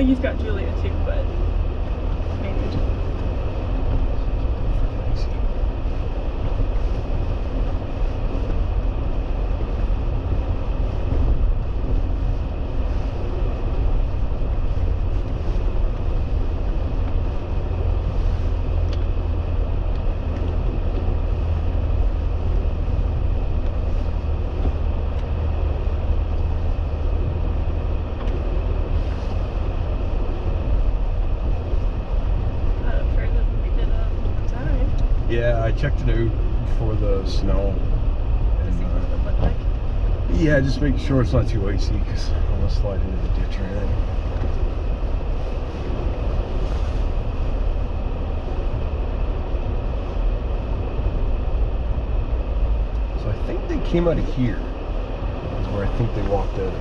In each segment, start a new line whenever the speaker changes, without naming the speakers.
think he's got Julia too, but maybe.
Yeah, I checked it out before the snow.
To see what it looked like.
Yeah, just make sure it's not too icy because I want to slide into the ditch or anything. So I think they came out of here. That's where I think they walked out.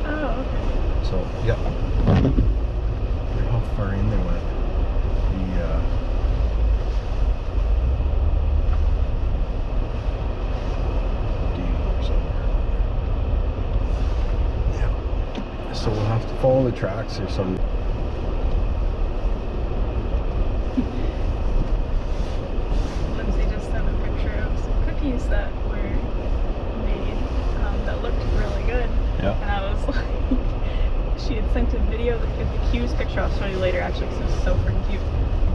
Oh, okay.
So, yeah. Wonder how far in they went. So we'll have to follow the tracks or something.
Lindsay just sent a picture of some cookies that were made that looked really good.
Yeah.
And I was like, she had sent a video of the Q's picture. I'll show you later actually because it was so freaking cute.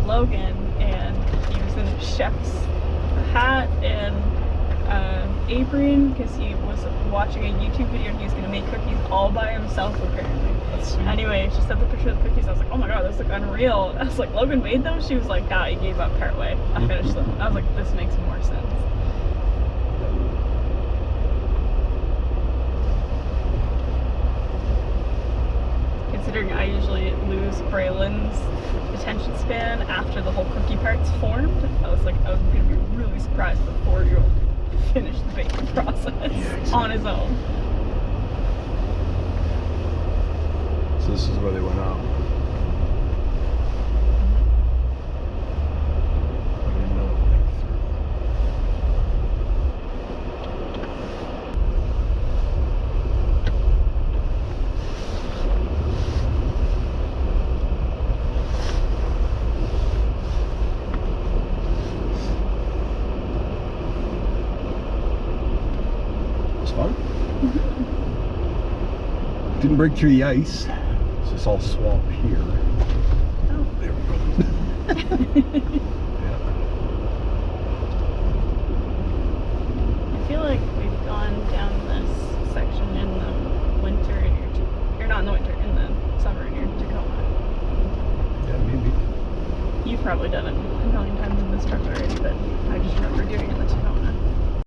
Logan, and he was in a chef's hat and apron because he was watching a YouTube video and he was going to make cookies all by himself apparently.
That's sweet.
Anyway, she sent the picture of the cookies. I was like, oh my god, those look unreal. I was like, Logan made them? She was like, nah, he gave up partway. I finished them. I was like, this makes more sense. Considering I usually lose Braylon's attention span after the whole cookie part's formed, I was like, I was going to be really surprised if the 4-year-old finished the baking process on his own.
So this is where they went out. I didn't know what went fun. Didn't break through the ice. It's just all swamp here.
Oh.
There we go. Yeah.
I feel like we've gone down this section in the winter in or not in the winter, in the summer in your Tacoma.
Yeah, maybe.
You've probably done it a million times in this truck already, but I just remember doing it in the Tacoma.